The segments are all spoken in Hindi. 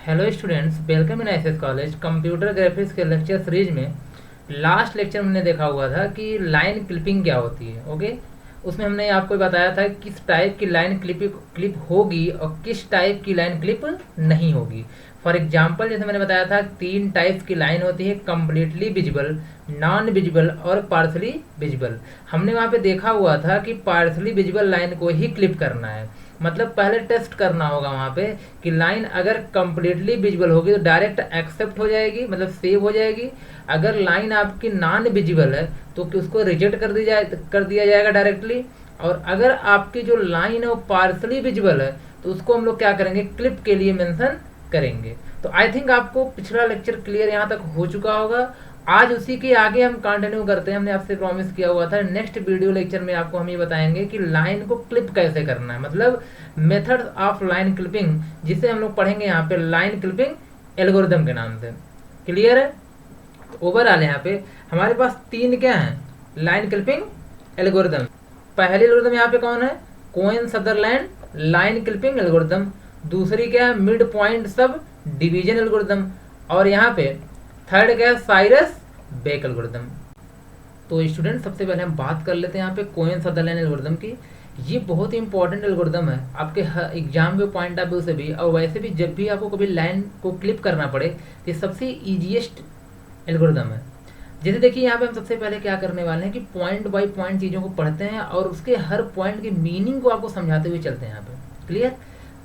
Hello students, welcome in SS college. Computer graphics के लेक्चर सीरीज में लास्ट लेक्चर में हमने देखा हुआ था कि लाइन क्लिपिंग क्या होती है। ओके, उसमें हमने आपको बताया था किस टाइप की लाइन क्लिप होगी और किस टाइप की लाइन क्लिप नहीं होगी। फॉर एग्जांपल जैसे मैंने बताया था 3 टाइप्स की लाइन होती है, कम्प्लीटली विजिबल, नॉन विजिबल और पार्शली विजिबल। हमने वहाँ पे देखा हुआ था कि पार्शली विजिबल लाइन को ही क्लिप करना है, मतलब पहले टेस्ट करना होगा वहाँ पे कि लाइन अगर कंप्लीटली विजिबल होगी तो डायरेक्ट एक्सेप्ट हो जाएगी, मतलब सेव हो जाएगी। अगर लाइन आपकी नॉन विजिबल है तो कि उसको रिजेक्ट कर दिया जाएगा डायरेक्टली। और अगर आपकी जो लाइन है वो पार्सली विजिबल है तो उसको हम लोग क्या करेंगे, क्लिप के लिए मेंशन करेंगे। तो आई थिंक आपको पिछला लेक्चर क्लियर यहाँ तक हो चुका होगा। आज उसी के आगे हम कंटिन्यू करते हैं। हमने आपसे प्रॉमिस किया हुआ था नेक्स्ट वीडियो लेक्चर में आपको हम ये बताएंगे कि लाइन को क्लिप कैसे करना है, मतलब मेथड ऑफ लाइन क्लिपिंग, जिसे हम लोग पढ़ेंगे यहाँ पे लाइन क्लिपिंग एल्गोरिदम के नाम से। क्लियर है? तो ओवरऑल यहाँ पे हमारे पास 3 क्या है लाइन क्लिपिंग एल्गोरिदम। पहली एल्गोरिदम यहाँ पे कौन है, Cohen Sutherland line clipping algorithm. दूसरी क्या है, mid point sub division algorithm. और यहाँ पे थर्ड क्या है, साइरस बेक एल्गोरिदम। तो स्टूडेंट सबसे पहले हम बात कर लेते हैं यहाँ पे कोहेन सदरलैंड एल्गोरिदम की। ये बहुत ही इंपॉर्टेंट एल्गोरिदम है आपके एग्जाम के पॉइंट ऑफ व्यू से भी, और वैसे भी जब भी आपको कभी लाइन को क्लिप करना पड़े तो ये सबसे ईजीएस्ट एल्गोरिदम है। जैसे देखिए यहाँ पे हम सबसे पहले क्या करने वाले हैं कि पॉइंट बाय पॉइंट चीज़ों को पढ़ते हैं और उसके हर पॉइंट के मीनिंग को आपको समझाते हुए चलते हैं यहाँ पे। क्लियर?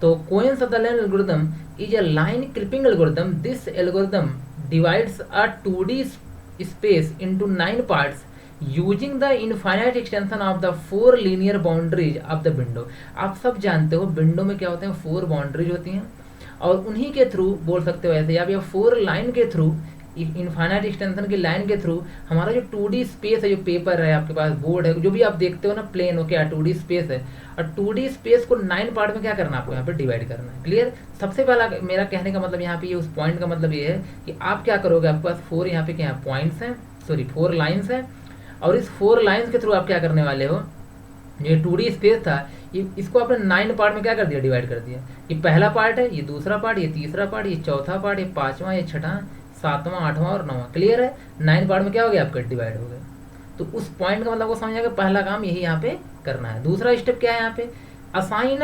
तो Cohen Sutherland algorithm is a line clipping algorithm. This algorithm divides a 2D space into 9 parts using the infinite extension of the 4 linear boundaries of the window। आप सब जानते हो विंडो में क्या होते हैं, 4 बाउंड्रीज होती हैं और उन्हीं के थ्रू बोल सकते हो ऐसे, या 4 लाइन के थ्रू, इनफाइनाइट एक्सटेंशन की लाइन के थ्रू हमारा जो 2D स्पेस है, जो पेपर है आपके पास, बोर्ड है, जो भी आप देखते हो ना प्लेन हो, क्या 2D स्पेस है, और 2D स्पेस को 9 पार्ट में क्या करना है आपको यहाँ पे डिवाइड करना है। क्लियर? सबसे पहला मेरा कहने का मतलब यहाँ पे ये उस पॉइंट का मतलब ये है कि आप क्या करोगे, आपके पास 4 यहाँ पे क्या पॉइंट्स हैं, सॉरी 4 लाइन्स हैं, और इस 4 लाइन्स के थ्रू आप क्या करने वाले हो, ये 2D स्पेस था इसको आपने 9 पार्ट में क्या कर दिया, डिवाइड कर दिया। ये पहला पार्ट है, ये दूसरा पार्ट, ये तीसरा पार्ट, ये चौथा पार्ट, ये पांचवा, ये छठा, सातवां, आठवां और 9वां। क्लियर है? 9 पार्ट में क्या हो गया आपका, डिवाइड हो गया। तो उस पॉइंट का मतलब वो समझ आएगा, पहला काम यही यहाँ पे करना है। दूसरा स्टेप क्या है यहाँ पे, असाइन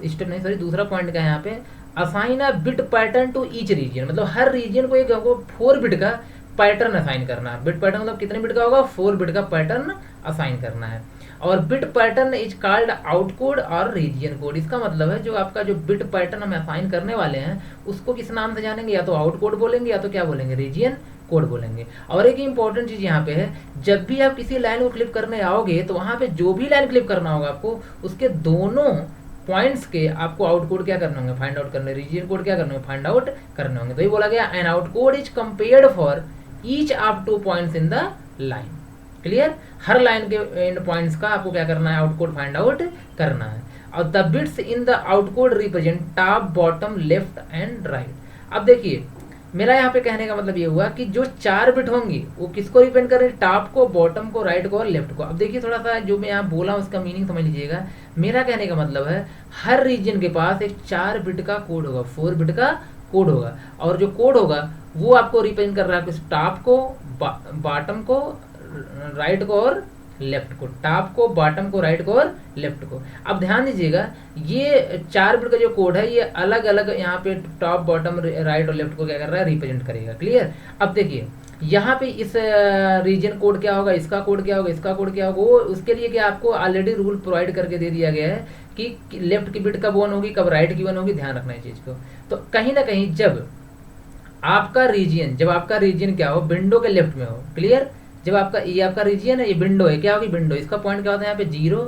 स्टेप नहीं सॉरी दूसरा पॉइंट क्या है यहाँ पे, assign a bit pattern to each region. मतलब हर रीजन को एक 4 बिट का पैटर्न असाइन करना है। बिट पैटर्न मतलब कितने बिट का होगा, 4 बिट का पैटर्न असाइन करना है। और बिट पैटर्न इज कॉल्ड आउटकोड और रीजन कोड। इसका मतलब है जो आपका जो बिट पैटर्न हम असाइन करने वाले हैं उसको किस नाम से जानेंगे, या तो आउटकोड बोलेंगे या तो क्या बोलेंगे, रीजन कोड बोलेंगे। और एक इंपॉर्टेंट चीज यहाँ पे है, जब भी आप किसी लाइन को क्लिप करने आओगे तो वहां पे जो भी लाइन क्लिप करना होगा आपको, उसके दोनों पॉइंट्स के आपको आउट कोड क्या करने होंगे, फाइंड आउट करने, रीजन कोड क्या करने होंगे, फाइंड आउट करने होंगे। तो ये बोला गया an out code is compared for each of 2 points in the line. Clear? हर लाइन के एंड पॉइंट्स का आपको क्या करना है, आउट कोड फाइंड आउट करना है। और the bits in the out code represent top, bottom, left and right. अब देखिए मेरा यहाँ पे कहने का मतलब ये हुआ कि जो 4 बिट होंगी वो किसको रिप्रेजेंट कर रही है, टॉप को, बॉटम को, राइट को और लेफ्ट को। अब देखिए थोड़ा सा जो मैं यहाँ बोला उसका मीनिंग समझ लीजिएगा। मेरा कहने का मतलब है हर रीजन के पास एक 4 बिट का कोड होगा, 4 बिट का कोड होगा, और जो कोड होगा वो आपको रिप्रेजेंट कर रहा है टॉप को, बॉटम को, राइट को और लेफ्ट को, टॉप को, बॉटम को, राइट को और लेफ्ट को। अब ध्यान दीजिएगा ये 4 बिट का जो कोड है ये अलग अलग यहाँ पे टॉप, बॉटम, राइट और लेफ्ट को क्या कर रहा है, रिप्रेजेंट करेगा। क्लियर? अब देखिए यहाँ पे इस रीजन कोड क्या होगा, इसका कोड क्या होगा, इसका कोड क्या होगा, वो उसके लिए क्या आपको ऑलरेडी रूल प्रोवाइड करके दे दिया गया है कि लेफ्ट की बिट कब 1 होगी, कब राइट की 1 होगी, ध्यान रखना है चीज को। तो कहीं ना कहीं जब आपका रीजन क्या हो, विंडो के लेफ्ट में हो। क्लियर? जब आपका ये आपका रीजन है, ये विंडो है, क्या होगी, विंडो, इसका पॉइंट क्या होता है यहाँ पे 0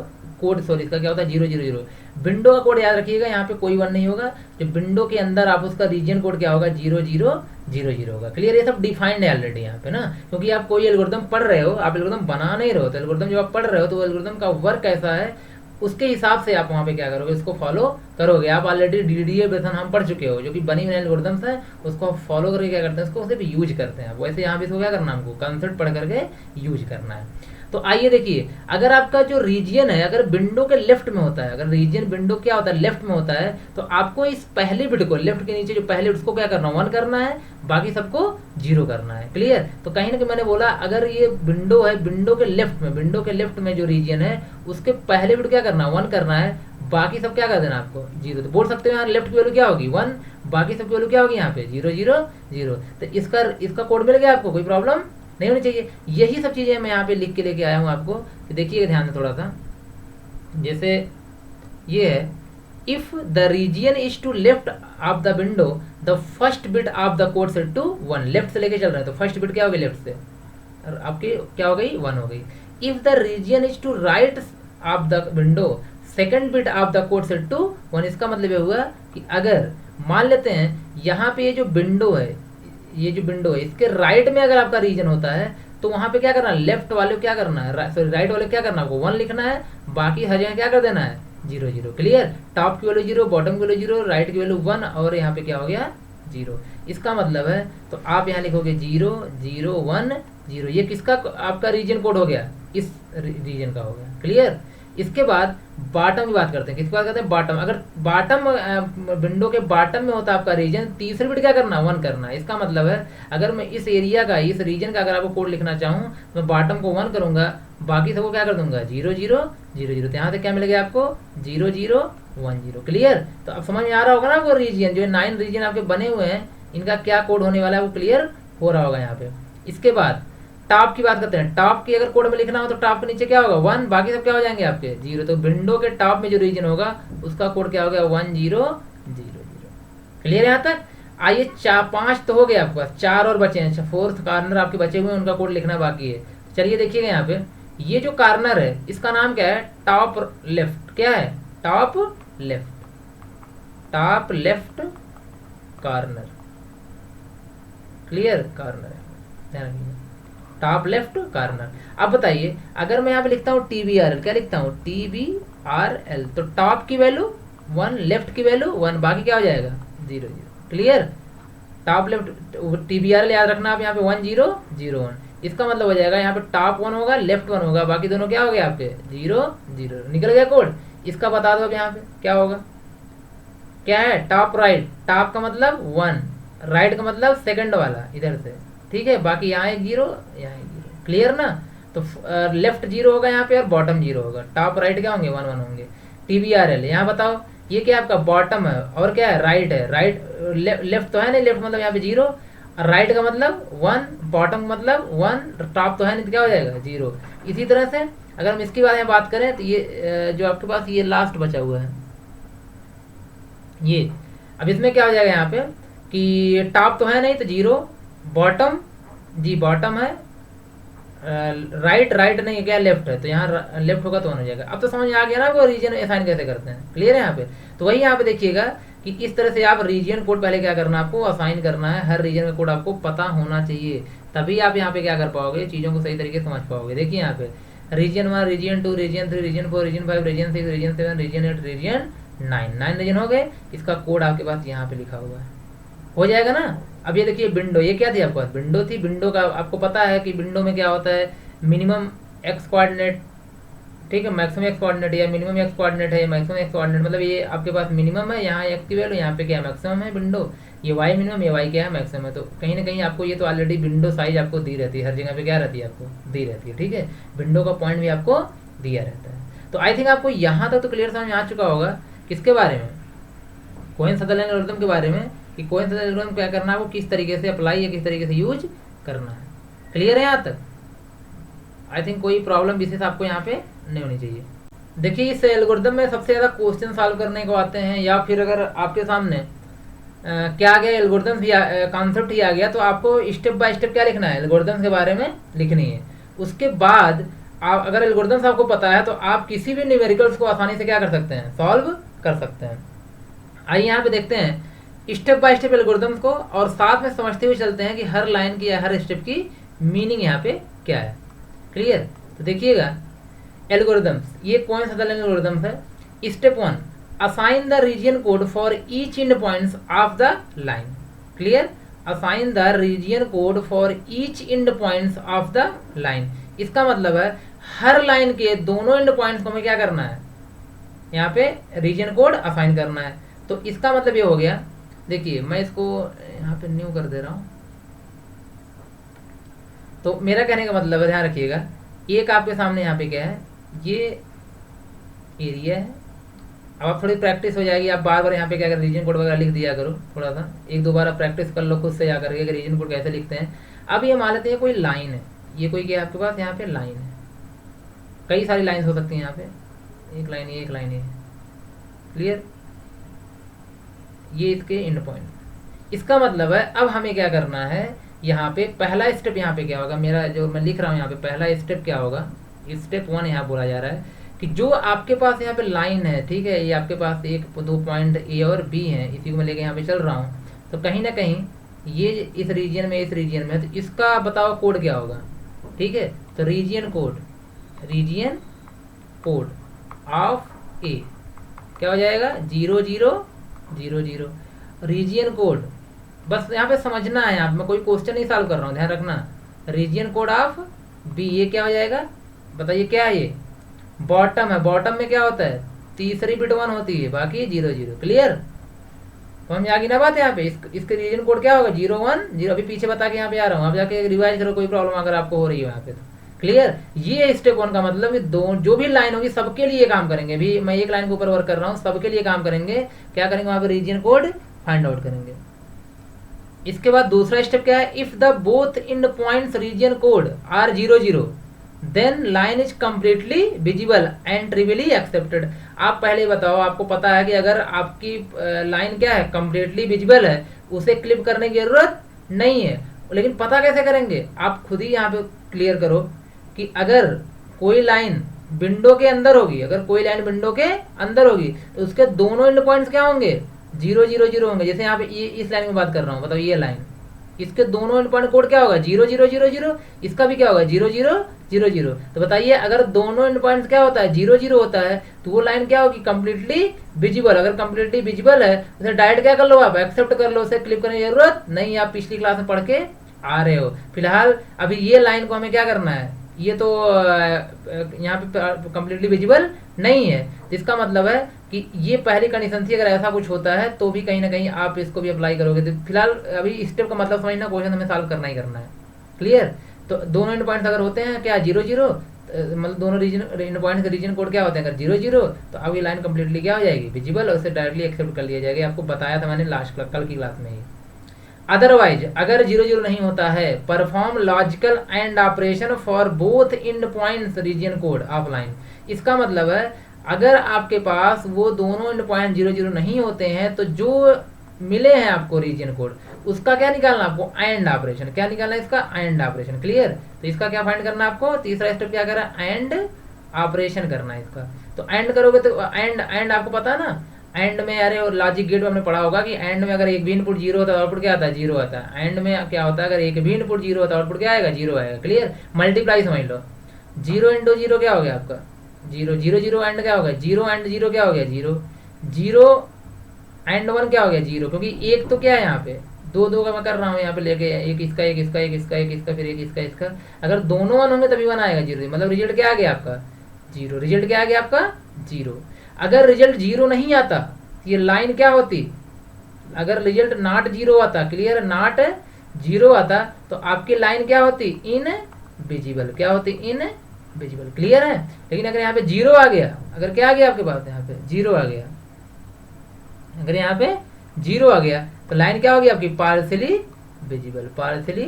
कोड, सॉरी इसका क्या होता है 000। विंडो का कोड याद रखिएगा, यहाँ पे कोई 1 नहीं होगा। जो विंडो के अंदर आप उसका रीजन कोड क्या होगा, 0000 होगा। क्लियर? ये सब डिफाइंड है ऑलरेडी यहाँ पे ना, क्योंकि आप कोई एल्गोरिथम पढ़ रहे हो, आप एल्गोरिथम बना नहीं रहे हो। तो एल्गोरिथम जब आप पढ़ रहे हो तो एल्गोरिथम का वर्क कैसा है उसके हिसाब से आप वहाँ पे क्या करोगे, इसको फॉलो करोगे। आप ऑलरेडी डीडीए बेसन हम पढ़ चुके हो, जो कि बनी हुई एल्गोरिथम्स है उसको आप फॉलो करके क्या करते हैं, उसको सिर्फ यूज करते हैं। वैसे यहाँ पे इसको क्या करना है, हमको कंसेप्ट पढ़ करके यूज करना है। तो आइए देखिए, अगर आपका जो रीजन है अगर विंडो के लेफ्ट में होता है, अगर रीजन विंडो क्या होता है लेफ्ट में होता है, तो आपको इस पहले बिट को लेफ्ट के नीचे जो पहले उसको क्या करना है 1 करना है, बाकी सबको 0 करना है। क्लियर? तो कहीं ना कहीं मैंने बोला अगर ये विंडो है, विंडो के लेफ्ट में जो रीजन है उसके पहले बिट क्या करना है 1 करना है, बाकी सब क्या कर देना आपको 0। तो बोल सकते हो यहाँ लेफ्ट की वैल्यू क्या होगी 1, बाकी सब की वैल्यू क्या होगी यहाँ पे 0 0 0। तो इसका कोड मिल गया आपको, कोई प्रॉब्लम नहीं होनी चाहिए। यही सब चीज़ें मैं यहाँ पे लिख के लेके आया हूँ आपको, तो देखिएगा ध्यान से थोड़ा सा। जैसे ये है, if the region is to left of the window the first bit of the code set to 1, left से लेके चल रहे हैं तो फर्स्ट बिट क्या होगी लेफ्ट से, और आपकी क्या हो गई 1 हो गई। If the region is to right of the window second bit of the code set to 1, इसका मतलब ये हुआ कि अगर मान लेते हैं यहाँ पे ये जो विंडो है, ये जो विंडो है इसके राइट में अगर आपका रीजन होता है तो वहां पे क्या करना है, लेफ्ट वाले को क्या करना है, सॉरी राइट वाले को क्या करना है, आपको 1 लिखना है, बाकी हर जगह क्या कर देना है 0 0। क्लियर? टॉप की वैल्यू 0, बॉटम की वैल्यू 0, राइट की वैल्यू 1 और यहाँ पे क्या हो गया 0। इसका मतलब है तो आप यहाँ लिखोगे 0 0 1 0, ये किसका आपका रीजन कोड हो गया, इस रीजन का हो गया। क्लियर? इसके बाद बॉटम की बात करते हैं। किसकी बात करते हैं? बॉटम। अगर बॉटम विंडो के बॉटम में होता है आपका रीजन, तीसरी बिट क्या करना है 1 करना है। इसका मतलब है अगर मैं इस एरिया का, इस रीजन का अगर आपको कोड लिखना चाहूँ तो मैं बॉटम को 1 करूंगा, बाकी सबको क्या कर दूंगा 0 0 0 0। तो यहाँ से क्या मिलेगा आपको 0 0 1 0। क्लियर? तो अब समझ में आ रहा होगा ना, वो रीजन जो 9 रीजन आपके बने हुए हैं इनका क्या कोड होने वाला है वो क्लियर हो रहा होगा यहाँ पे। इसके बाद टॉप की बात करते हैं। टॉप की अगर कोड में लिखना हो तो टॉप के नीचे क्या होगा 1, बाकी सब क्या हो जाएंगे आपके 0। तो विंडो के टॉप में जो रीजन होगा उसका कोड क्या हो गया 1 0 0 0। क्लियर यहाँ तक? आइए 5 तो हो गए आपके पास, 4 और बचे हैं। फोर्थ कार्नर आपके बचे हुए हैं, उनका कोड लिखना बाकी है। चलिए देखिएगा यहाँ पे, ये जो कार्नर है इसका नाम क्या है, टॉप लेफ्ट। क्या है? Top left, top left corner. Clear? Corner है, ध्यान रखिए टॉप लेफ्ट कार्नर। अब बताइए अगर मैं यहाँ पे लिखता हूँ TBRL, क्या लिखता हूँ TBRL, तो टॉप की वैल्यू 1, लेफ्ट की वैल्यू 1, बाकी क्या हो जाएगा 0 0। क्लियर? टॉप लेफ्ट TBRL याद रखना आप, यहाँ पे 1 0 0 1। इसका मतलब हो जाएगा यहाँ पे टॉप 1 होगा, लेफ्ट 1 होगा, बाकी दोनों क्या हो गए आपके 0 0। निकल गया कोड। इसका बता दो अब यहाँ पे क्या होगा। क्या है? टॉप राइट, टॉप का मतलब 1, राइट का मतलब सेकंड वाला इधर से, ठीक है, बाकी यहाँ एक 0 यहाँ एक 0। क्लियर ना? तो लेफ्ट 0 होगा यहाँ पे और बॉटम 0 होगा, टॉप राइट क्या होंगे 1 1 होंगे। TBRL यहाँ बताओ ये क्या आपका बॉटम है और क्या है राइट है, राइट लेफ्ट तो है नहीं, लेफ्ट मतलब यहाँ पे 0, राइट का मतलब 1, बॉटम का मतलब 1, टॉप तो है नहीं तो क्या हो जाएगा 0। इसी तरह से अगर हम इसके बारे में बात करें तो ये जो आपके पास ये लास्ट बचा हुआ है ये, अब इसमें क्या हो जाएगा यहाँ पे कि टॉप तो है नहीं तो 0, बॉटम जी बॉटम है, राइट नहीं है, क्या लेफ्ट है, तो यहाँ लेफ्ट होगा तो 1 हो जाएगा। अब तो समझ में आ गया ना वो रीजन असाइन कैसे करते हैं। क्लियर है यहाँ पे? तो वही यहाँ पे देखिएगा कि इस तरह से आप रीजन कोड पहले क्या करना है, आपको असाइन करना है। हर रीजन का कोड आपको पता होना चाहिए, तभी आप यहाँ पे क्या कर पाओगे, चीज़ों को सही तरीके से समझ पाओगे। देखिए यहाँ पे region 1, region 2, region 3, region 4, region 5, region 6, region 7, region 8, region 9 region हो गए। इसका कोड आपके पास यहाँ पे लिखा हुआ है, हो जाएगा ना। अब ये देखिए विंडो, ये क्या थी आपके पास, विंडो थी। विंडो का आपको पता है कि विंडो में क्या होता है, मिनिमम एक्स कोऑर्डिनेट, ठीक है, मैक्सिमम एक्स कोऑर्डिनेट या मिनिमम एक्स कोऑर्डिनेट है, मैक्सिमम एक्स कोऑर्डिनेट मतलब ये आपके पास मिनिमम है, यहाँ एक्स की वैल्यू, यहाँ पे क्या है मैक्सिमम है विंडो, ये वाई मिनिमम, ये वाई क्या है मैक्सिमम है। तो कहीं ना कहीं आपको ये तो ऑलरेडी विंडो साइज आपको दी रहती है, हर जगह पे क्या रहती है आपको दी रहती है, ठीक है, विंडो का पॉइंट भी आपको दिया रहता है। तो आई थिंक आपको यहाँ तक तो क्लियर समझ में आ चुका होगा किसके बारे में, कोइंसिडेंट एल्गोरिथम के बारे में, कि कोइंसिडेंट एल्गोरिथम क्या करना है, वो किस तरीके से अप्लाई या किस तरीके से यूज करना है। क्लियर है यहाँ तक? आई थिंक कोई प्रॉब्लम विशेष आपको यहाँ पे नहीं होनी चाहिए। देखिए इस एल्गोरिथम में सबसे ज़्यादा क्वेश्चन सॉल्व करने को आते हैं, या फिर अगर आपके सामने क्या आ गया एल्गोरिथम कॉन्सेप्ट ही आ गया, तो आपको स्टेप बाय स्टेप क्या लिखना है, एल्गोरिथम के बारे में लिखनी है। उसके बाद आप अगर एल्गोरिथम्स आपको पता है तो आप किसी भी न्यूमेरिकल्स को आसानी से क्या कर सकते हैं, सॉल्व कर सकते हैं। आइए यहाँ पे देखते हैं स्टेप बाय स्टेप एल्गोरिथम्स को, और साथ में समझते हुए चलते हैं कि हर लाइन की या हर स्टेप की मीनिंग यहाँ पे क्या है। क्लियर? तो देखिएगा एल्गोरिथम्स, ये कौन सा एल्गोरिथम्स है। Step 1, assign the region code for each end points of the line. Clear? Assign the region code for each end points of the line. इसका मतलब है हर लाइन के दोनों एंड पॉइंट्स को हमें क्या करना है, यहाँ पे रीजन कोड असाइन करना है। तो इसका मतलब ये हो गया, देखिए मैं इसको यहाँ पे न्यू कर दे रहा हूँ। तो मेरा कहने का मतलब है, ध्यान रखिएगा, एक आपके सामने यहाँ पे क्या है, ये एरिया है। अब आप थोड़ी प्रैक्टिस हो जाएगी, आप बार बार यहाँ पे क्या कर रीजन कोड वगैरह लिख दिया करो, थोड़ा सा एक दो बार आप प्रैक्टिस कर लो खुद से जा करके कि रीजन कोड कैसे लिखते हैं। अब ये मान लेते हैं कोई लाइन है, ये कोई क्या है आपके पास, यहाँ पे लाइन है, कई सारी लाइन्स हो सकती हैं यहाँ पे, एक लाइन ये, एक लाइन ये, क्लियर, ये इसके एंड पॉइंट। इसका मतलब है अब हमें क्या करना है, यहाँ पे पहला स्टेप यहाँ पे क्या होगा, मेरा जो मैं लिख रहा हूँ यहाँ पे पहला स्टेप क्या होगा, स्टेप 1 यहाँ बोला जा रहा है कि जो आपके पास यहाँ पे लाइन है, ठीक है, ये आपके पास एक दो पॉइंट ए और बी है, इसी को मैं लेके यहाँ पे चल रहा हूँ। तो कहीं ना कहीं ये इस रीजन में, इस रीजन में, तो इसका बताओ कोड क्या होगा, ठीक है। तो रीजन कोड ऑफ ए क्या हो जाएगा, 0 0 0 0। रीजन कोड, बस यहाँ पे समझना है, आप मैं कोई क्वेश्चन नहीं सॉल्व कर रहा हूँ, ध्यान रखना। रीजन कोड ऑफ बी, ये क्या हो जाएगा, बताइए क्या है, ये बॉटम है। बॉटम में क्या होता है, तीसरी बिट 1 होती है, बाकी 0 0, क्लियर। तो हम आगे ना बात है यहाँ पे, इसके रीजन कोड क्या होगा, 0 1 0। अभी पीछे बता के यहाँ पे आ रहा हूँ, आप जाके रिवाइज करो कोई प्रॉब्लम अगर आपको हो रही है यहाँ पे, तो क्लियर। ये स्टेप 1 का मतलब कि दो जो भी लाइन होगी सबके लिए काम करेंगे। भी मैं एक लाइन के ऊपर वर्क कर रहा हूँ, सबके लिए काम करेंगे। क्या करेंगे, वहाँ पे रीजन कोड फाइंड आउट करेंगे। इसके बाद दूसरा स्टेप क्या है, if the both end points region code are 0 0 then line is completely visible and trivially accepted. आप पहले बताओ, आपको पता है कि अगर आपकी लाइन क्या है, कम्प्लीटली विजिबल है, उसे क्लिप करने की जरूरत नहीं है। लेकिन पता कैसे करेंगे, आप खुद ही यहाँ पे क्लियर करो कि अगर कोई लाइन विंडो के अंदर होगी, अगर कोई लाइन विंडो के अंदर होगी तो उसके दोनों एंड पॉइंट्स क्या होंगे, 0 0 0 होंगे। जैसे यहाँ पे ये इस लाइन में बात कर रहा हूँ, बताओ ये लाइन, इसके दोनों एंड पॉइंट कोड क्या होगा, 0 0 0 0। इसका भी क्या होगा, 0 0 0 0। तो बताइए अगर दोनों एंड पॉइंट्स क्या होता है, 0 0 होता है, तो वो लाइन क्या होगी, कम्प्लीटली विजिबल। अगर कम्प्लीटली विजिबल है उसे डायरेक्ट क्या कर लो, आप एक्सेप्ट कर लो, उसे क्लिक करने की जरूरत नहीं। आप पिछली क्लास में पढ़ के आ रहे हो। फिलहाल अभी ये लाइन को हमें क्या करना है, ये तो यहाँ पे कम्प्लीटली विजिबल नहीं है। तो इसका मतलब है कि ये पहली कंडीशन थी, अगर ऐसा कुछ होता है तो भी कहीं ना कहीं आप इसको भी अप्लाई करोगे। तो फिलहाल अभी स्टेप का मतलब समझना, क्वेश्चन हमें सॉल्व करना ही करना है, क्लियर। तो दोनों एंड पॉइंट्स अगर होते हैं क्या, 0 0, मतलब दोनों रीजन एंड पॉइंट्स के रीजन कोड क्या होते हैं, अगर 0 0, तो अब ये लाइन कम्प्लीटली क्या हो जाएगी, विजिबल, और उसे डायरेक्टली एक्सेप्ट कर लिया जाएगा। आपको बताया था मैंने लास्ट कल की क्लास में ही। अदरवाइज अगर 0 0 नहीं होता है, perform logical and operation for both end points region code of line. इसका मतलब है अगर आपके पास वो दोनों एंड पॉइंट 0 0 नहीं होते हैं, तो जो मिले हैं आपको रीजन कोड, उसका क्या निकालना आपको, एंड ऑपरेशन। क्या निकालना है इसका, एंड ऑपरेशन, क्लियर। तो इसका क्या फाइंड करना है आपको, तीसरा स्टेप क्या करा, एंड ऑपरेशन करना है इसका। तो एंड करोगे तो एंड आपको पता है ना, एंड में, अरे और लॉजिक गेट में हमने पढ़ा होगा कि एंड में अगर एक भी इनपुट 0 होता है, आउटपुट क्या आता है, 0 आता है। एंड में क्या होता है, अगर एक भी इनपुट 0 होता है, आउटपुट क्या आएगा, 0 आएगा, क्लियर। मल्टीप्लाई समझ लो, 0 इंटू 0 क्या हो गया आपका, 0 0 0 एंड क्या हो गया, 0 एंड 0 क्या हो गया, 0 0 एंड 1 क्या हो गया, 0। क्योंकि एक तो क्या है यहाँ पे, दो दो का मैं कर रहा हूँ यहाँ पे लेके, एक इसका, एक इसका, एक इसका, एक इसका, फिर एक इसका, इसका। अगर दोनों 1 होंगे तभी 1 आएगा, 0। मतलब रिजल्ट क्या आ गया आपका, 0। रिजल्ट क्या आ गया आपका, 0। अगर रिजल्ट 0 नहीं आता, ये लाइन क्या होती, अगर रिजल्ट नॉट 0 आता, क्लियर, नॉट 0 आता, तो आपकी लाइन क्या होती, इन विजिबल। क्या होती, इन विजिबल, क्लियर है। लेकिन अगर यहाँ पे 0 आ गया, अगर क्या आ गया आपके पास, यहाँ पे 0 आ गया, अगर यहाँ पे 0 आ गया, तो लाइन क्या होगी आपकी, partially visible, partially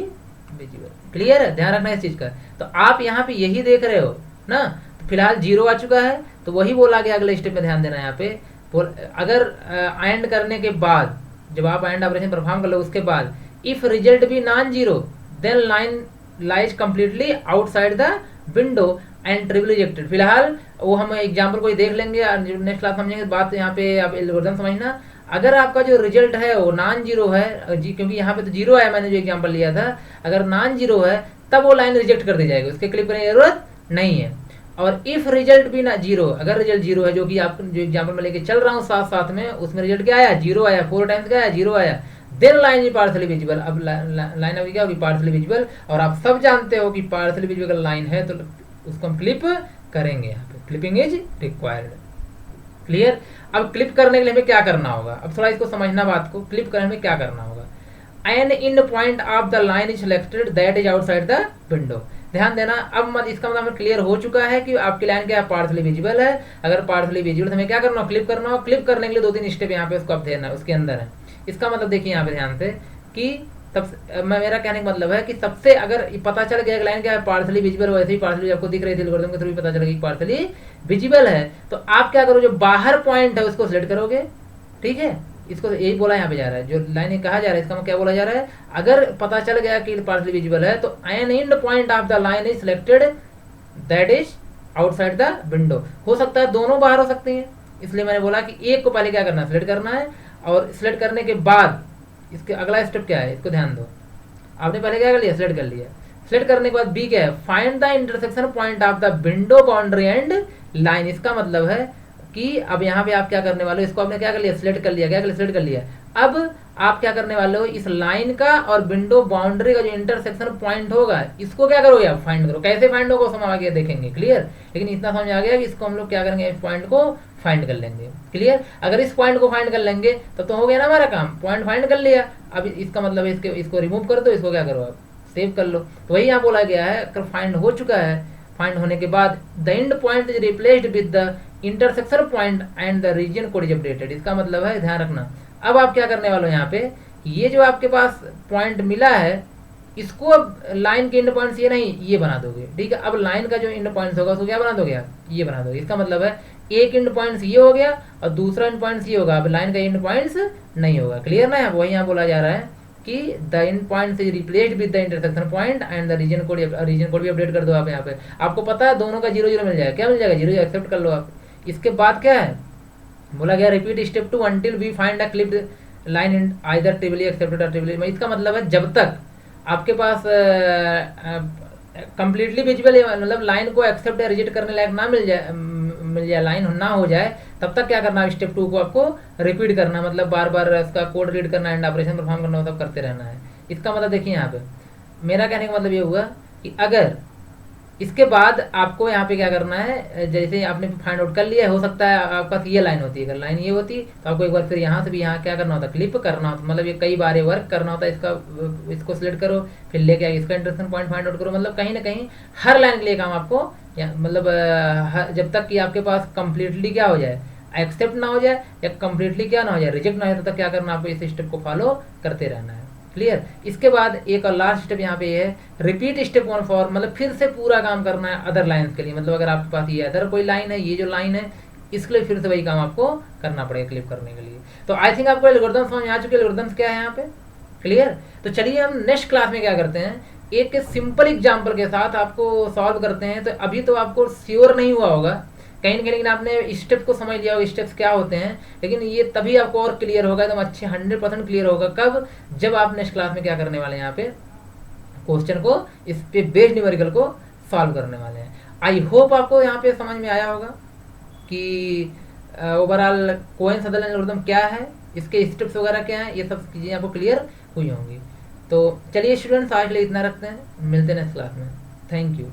visible, clear है। ध्यान रखना इस चीज का। तो आप यहाँ पे यही देख रहे हो ना। तो फिलहाल 0 आ चुका है, तो वही बोला गया, अगले स्टेप में ध्यान देना। यहाँ पे अगर एंड करने के बाद, जब आप एंड ऑपरेशन परफॉर्म कर लो, उसके बाद इफ रिजल्ट भी non 0 then line lies completely outside the window and trivially rejected. फिलहाल वो हम एग्जाम्पल को देख लेंगे, नेक्स्ट क्लास समझेंगे बात। यहाँ पे आप एल्गोरिथम समझना। अगर आपका जो रिजल्ट है वो नॉन 0 है, क्योंकि यहाँ पे तो 0 है, मैंने जो एग्जाम्पल लिया था, अगर नॉन 0 है तब वो लाइन रिजेक्ट कर दी जाएगी, उसके क्लिक करने की जरूरत नहीं है। और इफ रिजल्ट भी ना 0, अगर रिजल्ट 0 है, जो कि आप जो एग्जाम्पल में लेके चल रहा हूँ साथ साथ में, उसमें रिजल्ट क्या आया, 0 आया, 4 टाइम्स क्या आया, 0 आया, then line is partially visible. अब लाइन अभी क्या होगी, पार्शियली विजिबल। और आप सब जानते हो कि पार्शियली विजिबल लाइन है तो उसको हम क्लिप करेंगे। यहाँ पे क्लिपिंग इज रिक्वायर्ड। क्लियर। अब क्लिप करने के लिए हमें क्या करना होगा, अब थोड़ा इसको समझना बात को। क्लिप करने में क्या करना होगा, an end point of the line is selected that is outside the window. ध्यान देना, अब मत इसका मतलब क्लियर हो चुका है कि आपकी लाइन क्या पार्सली विजिबल है। अगर पार्सली विजिबल तो हमें क्या करना हो, क्लिप करना हो। क्लिप करने के लिए 2-3 स्टेप यहाँ पे उसको आप देना उसके अंदर है। इसका मतलब देखिए यहाँ पे ध्यान से कि मेरा कहने का मतलब है कि सबसे अगर पता चल गया लाइन क्या है पार्सली विजिबल, वैसे ही पार्सली आपको दिख रही थी एल्गोरिथम के थ्रू पता चल गया पार्सली विजिबल है, तो आप क्या करो, जो बाहर पॉइंट है उसको सिलेक्ट करोगे। ठीक है, इसको यही बोला यहाँ पे जा रहा है, जो लाइन कहा जा रहा है इसका क्या बोला जा रहा है, अगर पता चल गया कि पार्सली विजिबल है तो an end point of the line is selected that is outside the window. हो सकता है दोनों बाहर हो सकते हैं, इसलिए मैंने बोला कि एक को पहले क्या करना है, सिलेक्ट करना है। और सिलेक्ट करने के बाद इसके अगला स्टेप क्या है, इसको ध्यान दो। आपने पहले क्या कर लिया, सिलेक्ट कर लिया। सिलेक्ट करने के बाद बी क्या है, find the intersection point of the window boundary and line. इसका मतलब है कि अब यहाँ पे आप क्या करने वाले हो, इसको आपने क्या कर लिया, सिलेक्ट कर लिया। क्या कर लिया, सिलेक्ट कर लिया। अब आप क्या करने वाले हो, इस लाइन का और विंडो बाउंड्री का जो इंटरसेक्शन पॉइंट होगा इसको क्या करोगे आप, फाइंड करो। कैसे फाइंड होगा हम आगे देखेंगे। क्लियर। लेकिन इतना समझ आ गया कि इसको हम लोग क्या करेंगे, इस पॉइंट को फाइंड कर लेंगे। क्लियर। अगर इस पॉइंट को फाइंड कर लेंगे तब तो हो गया ना हमारा काम, पॉइंट फाइंड कर लिया। अब इसका मतलब है इसको रिमूव कर दो, इसको क्या करो आप, सेव कर लो। तो वही यहाँ बोला गया है, अगर फाइंड हो चुका है, फाइंड होने के बाद the end point is replaced with the intersection point and the region code is updated. इसका मतलब है, ध्यान रखना, अब आप क्या करने वाले हो, यहाँ पे ये जो आपके पास पॉइंट मिला है इसको अब लाइन के एंड पॉइंट्स ये नहीं, ये बना दोगे। ठीक है, अब लाइन का जो एंड पॉइंट्स होगा उसको क्या बना दोगे आप, ये बना दोगे। इसका मतलब है एक एंड पॉइंट्स ये हो गया और दूसरा एंड पॉइंट्स ये होगा, अब लाइन का एंड पॉइंट्स नहीं होगा। क्लियर ना। वही यहाँ बोला जा रहा है कि the end point is replaced with the intersection point and the region code भी अपडेट कर दो आप यहाँ पे। आपको पता है दोनों का 0-0 मिल जाएगा। क्या मिल जाएगा, 0 एक्सेप्ट कर लो आप। इसके बाद क्या है, बोला गया repeat step 2 until we find a clipped line in either trivially accepted और ट्रिपली। इसका मतलब है जब तक आपके पास कंप्लीटली विजिबल मतलब लाइन को एक्सेप्ट या रिजेक्ट करने लायक ना मिल जाए लाइन ना हो जाए, तब तक क्या करना है, स्टेप 2 को आपको रिपीट करना, मतलब बार बार उसका कोड रीड करना एंड ऑपरेशन परफॉर्म करना, सब करते रहना है। इसका मतलब देखिए यहाँ पे मेरा कहने का मतलब ये हुआ कि अगर इसके बाद आपको यहाँ पे क्या करना है, जैसे आपने फाइंड आउट कर लिया, हो सकता है आपके पास ये लाइन होती है, अगर लाइन ये होती तो आपको एक बार फिर यहाँ से भी यहाँ क्या करना होता, क्लिप करना होता, मतलब ये कई बार ये वर्क करना होता है। इसको सिलेक्ट करो, फिर लेके आगे इसका इंटरसेक्शन पॉइंट फाइंड आउट करो। मतलब कहीं ना कहीं हर लाइन के लिए काम आपको मतलब जब तक कि आपके पास कम्प्लीटली क्या हो जाए, एक्सेप्ट ना हो जाए या कम्प्लीटली क्या ना हो जाए, रिजेक्ट ना हो जाए, तब तक क्या करना आपको इस स्टेप को फॉलो करते रहना है। क्लियर। इसके बाद एक और लास्ट स्टेप यहाँ पे ये है, रिपीट स्टेप 1 फॉर, मतलब फिर से पूरा काम करना है अदर लाइंस के लिए। मतलब अगर आपके पास ये अदर कोई लाइन है, ये जो लाइन है, इसके लिए फिर से वही काम आपको करना पड़ेगा क्लिप करने के लिए। तो आई थिंक आपको एल्गोरिथम समझ आ चुके हैं, एल्गोरिथम्स क्या है यहाँ पे। क्लियर। तो चलिए हम नेक्स्ट क्लास में क्या करते हैं, एक सिंपल एग्जाम्पल के साथ आपको सॉल्व करते हैं। तो अभी तो आपको श्योर नहीं हुआ होगा कहीं ना कहीं, लेकिन आपने स्टेप को समझ लिया होगा स्टेप्स क्या होते हैं, लेकिन ये तभी आपको और क्लियर होगा, एकदम अच्छे 100% क्लियर होगा। कब, जब आप नेक्स्ट क्लास में क्या करने वाले हैं, यहाँ पे क्वेश्चन को, इस पे बेस्ड न्यूमेरिकल को सॉल्व करने वाले हैं। आई होप आपको यहाँ पे समझ में आया होगा कि ओवरऑल कोहेन-सदरलैंड एल्गोरिथम क्या है, इसके स्टेप्स वगैरह क्या हैं, ये सब चीज़ें आपको क्लियर हुई होंगी। तो चलिए स्टूडेंट्स, आज के लिए इतना रखते हैं, मिलते हैं नेक्स्ट क्लास में। Thank you.